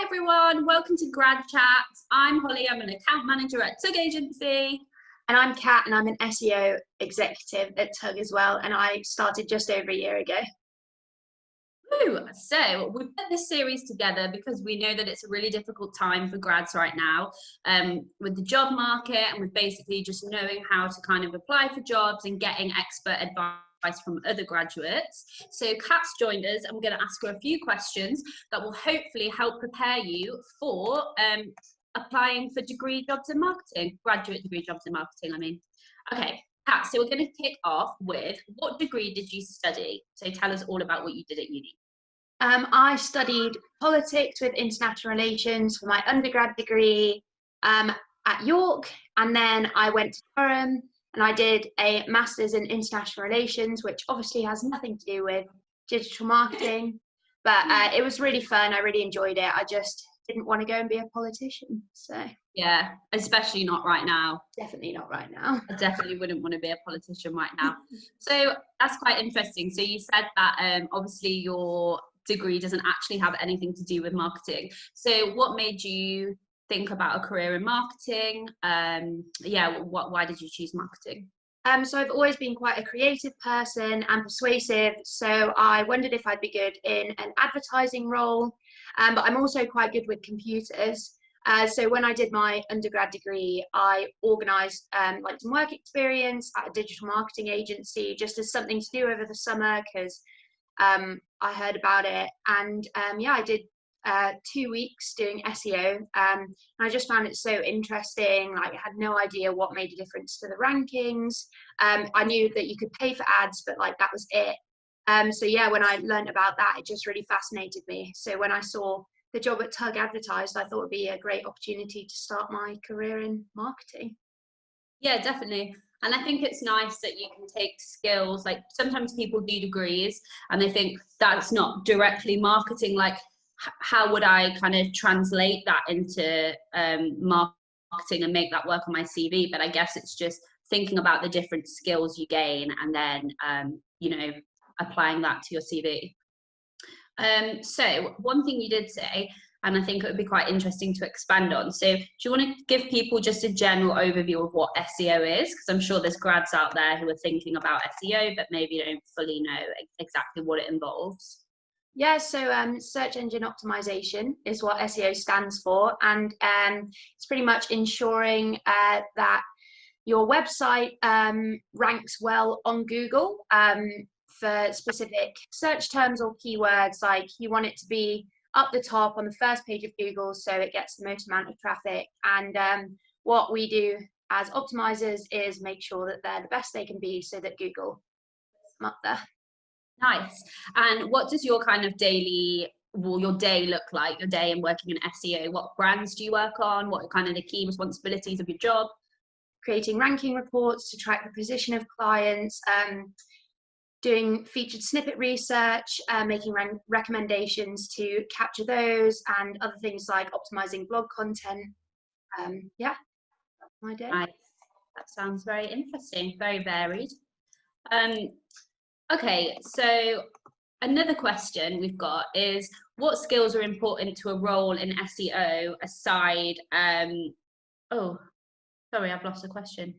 everyone, welcome to Grad Chat. I'm Holly, I'm an account manager at Tug Agency. And I'm Kat, and I'm an SEO executive at Tug as well, and I started just over a year ago. So we put this series together because we know that it's a really difficult time for grads right now, with the job market and with basically just knowing how to kind of apply for jobs and getting expert advice from other graduates. So Kat's joined us and we're going to ask her a few questions that will hopefully help prepare you for applying for degree jobs in marketing, graduate degree jobs in marketing, I mean. Okay, Kat, so we're going to kick off with, what degree did you study? So tell us all about what you did at uni. I studied politics with international relations for my undergrad degree at York, and then I went to Durham and I did a master's in international relations, which obviously has nothing to do with digital marketing, but it was really fun. I really enjoyed it. I just didn't want to go and be a politician. So yeah, especially not right now. Definitely not right now. I definitely wouldn't want to be a politician right now. So that's quite interesting. So you said that obviously your degree doesn't actually have anything to do with marketing. So what made you think about a career in marketing? Why did you choose marketing? So I've always been quite a creative person and persuasive. So I wondered if I'd be good in an advertising role, but I'm also quite good with computers. So when I did my undergrad degree, I organised like some work experience at a digital marketing agency, just as something to do over the summer, because I heard about it. And I did 2 weeks doing SEO, and I just found it so interesting. Like, I had no idea what made a difference to the rankings. I knew that you could pay for ads, but like that was it. When I learned about that, it just really fascinated me. So when I saw the job at Tug advertised, I thought it would be a great opportunity to start my career in marketing. Yeah, definitely. And I think it's nice that you can take skills, like sometimes people do degrees and they think that's not directly marketing, like how would I kind of translate that into marketing and make that work on my CV? But I guess it's just thinking about the different skills you gain and then, applying that to your CV. So one thing you did say, and I think it would be quite interesting to expand on. So do you want to give people just a general overview of what SEO is? Because I'm sure there's grads out there who are thinking about SEO, but maybe don't fully know exactly what it involves. Yeah, so search engine optimization is what SEO stands for. And it's pretty much ensuring that your website ranks well on Google for specific search terms or keywords. Like, you want it to be up the top on the first page of Google so it gets the most amount of traffic. And what we do as optimizers is make sure that they're the best they can be so that Google puts them up there. Nice. And what does your kind of your day look like, your day in working in SEO? What brands do you work on? What are kind of the key responsibilities of your job? Creating ranking reports to track the position of clients, doing featured snippet research, making recommendations to capture those, and other things like optimizing blog content. That's my day. Nice. That sounds very interesting, very varied. Okay, so another question we've got is, what skills are important to a role in SEO aside? Sorry, I've lost the question.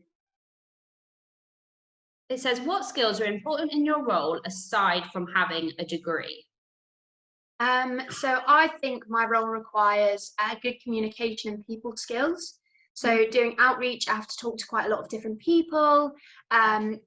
It says, what skills are important in your role aside from having a degree? So I think my role requires good communication and people skills. So doing outreach, I have to talk to quite a lot of different people, and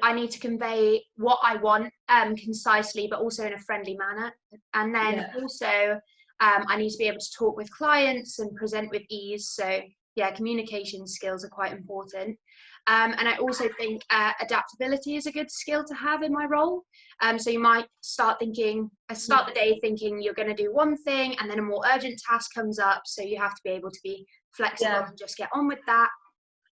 I need to convey what I want concisely, but also in a friendly manner. And then also I need to be able to talk with clients and present with ease. So yeah, communication skills are quite important. And I also think adaptability is a good skill to have in my role. So you might start the day thinking you're going to do one thing, and then a more urgent task comes up. So you have to be able to be flexible and just get on with that.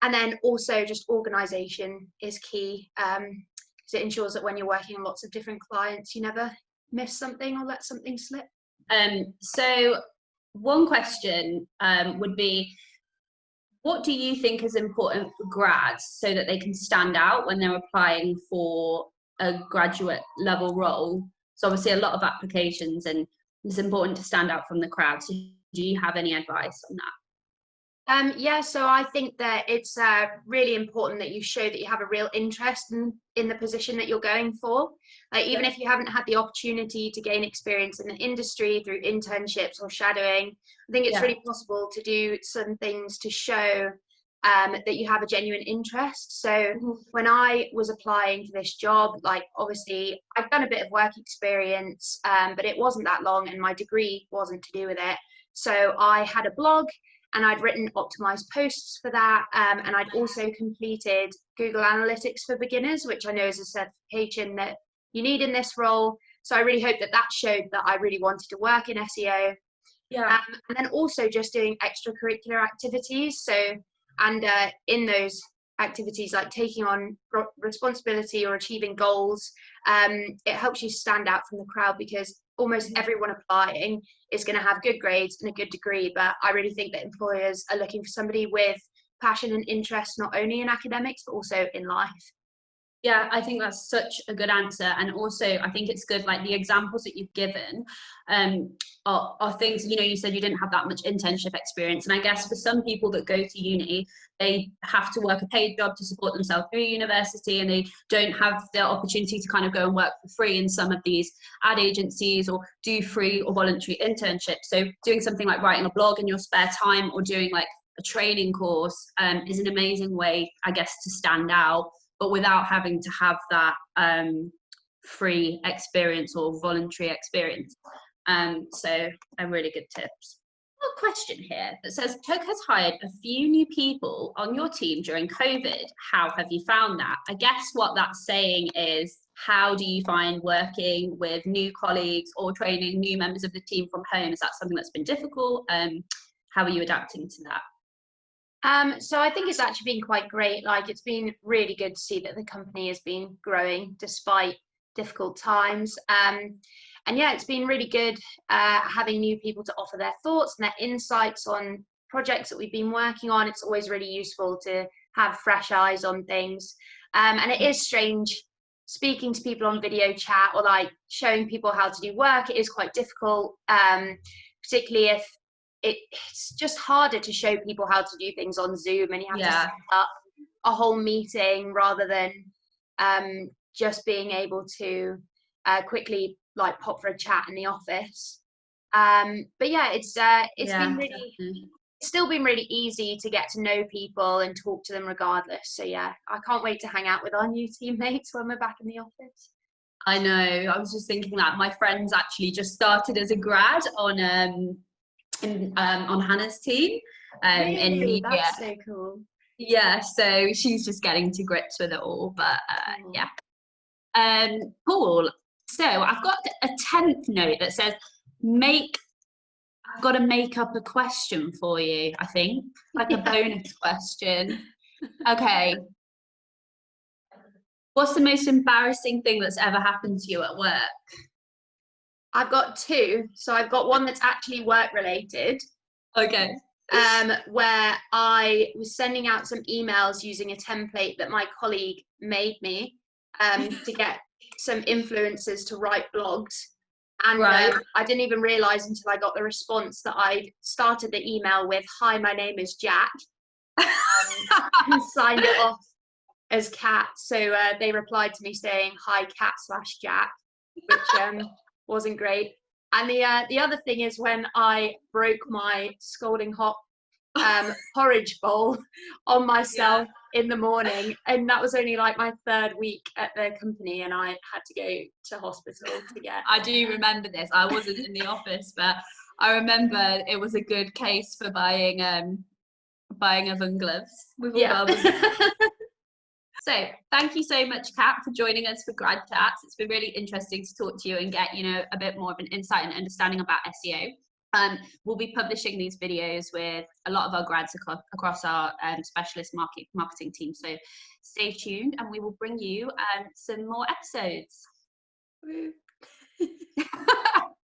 And then also just organization is key, because it ensures that when you're working on lots of different clients, you never miss something or let something slip. So one question would be, what do you think is important for grads so that they can stand out when they're applying for a graduate level role? So obviously a lot of applications, and it's important to stand out from the crowd. So Do you have any advice on that? Yeah, so I think that it's really important that you show that you have a real interest in the position that you're going for. Like, even if you haven't had the opportunity to gain experience in the industry through internships or shadowing, I think it's really possible to do some things to show that you have a genuine interest. So when I was applying for this job, like, obviously I've done a bit of work experience, but it wasn't that long and my degree wasn't to do with it. So I had a blog and I'd written optimized posts for that. And I'd also completed Google Analytics for Beginners, which I know is a certification that you need in this role. So I really hope that that showed that I really wanted to work in SEO. Yeah. And then also just doing extracurricular activities. So, and in those activities, like taking on responsibility or achieving goals, it helps you stand out from the crowd, because almost everyone applying is going to have good grades and a good degree. But I really think that employers are looking for somebody with passion and interest, not only in academics, but also in life. Yeah, I think that's such a good answer. And also, I think it's good, like the examples that you've given are things, you know, you said you didn't have that much internship experience. And I guess for some people that go to uni, they have to work a paid job to support themselves through university, and they don't have the opportunity to kind of go and work for free in some of these ad agencies or do free or voluntary internships. So doing something like writing a blog in your spare time or doing like a training course is an amazing way, I guess, to stand out, but without having to have that free experience or voluntary experience. So they're really good tips. A question here that says, Toke has hired a few new people on your team during COVID. How have you found that? I guess what that's saying is, how do you find working with new colleagues or training new members of the team from home? Is that something that's been difficult? How are you adapting to that? So I think it's actually been quite great. Like, it's been really good to see that the company has been growing despite difficult times. And yeah, it's been really good having new people to offer their thoughts and their insights on projects that we've been working on. It's always really useful to have fresh eyes on things. And it is strange speaking to people on video chat or like showing people how to do work. It is quite difficult, particularly if it's just harder to show people how to do things on Zoom, and you have to set up a whole meeting rather than just being able to quickly like pop for a chat in the office. But yeah, it's been really, it's still been really easy to get to know people and talk to them regardless. So yeah, I can't wait to hang out with our new teammates when we're back in the office. I know, I was just thinking that my friend's actually just started as a grad on Hannah's team Really? in media. That's so cool. Yeah, so she's just getting to grips with it all, but yeah. Cool. So I've got a 10th note that says, I've got to make up a question for you, I think, like a bonus question. Okay. What's the most embarrassing thing that's ever happened to you at work? I've got two. So I've got one that's actually work related. Okay. Where I was sending out some emails using a template that my colleague made me to get some influencers to write blogs. And I didn't even realise until I got the response that I started the email with, "Hi, my name is Jack," and signed it off as Kat. So they replied to me saying, "Hi, Kat/Jack," which wasn't great. And the other thing is when I broke my scalding hot porridge bowl on myself in the morning, and that was only like my 3rd week at the company, and I had to go to hospital to get. I do remember this. I wasn't in the office, but I remember it was a good case for buying oven gloves with all So thank you so much, Kat, for joining us for Grad Chats. It's been really interesting to talk to you and get, you know, a bit more of an insight and understanding about SEO. We'll be publishing these videos with a lot of our grads across our specialist marketing team. So stay tuned and we will bring you some more episodes.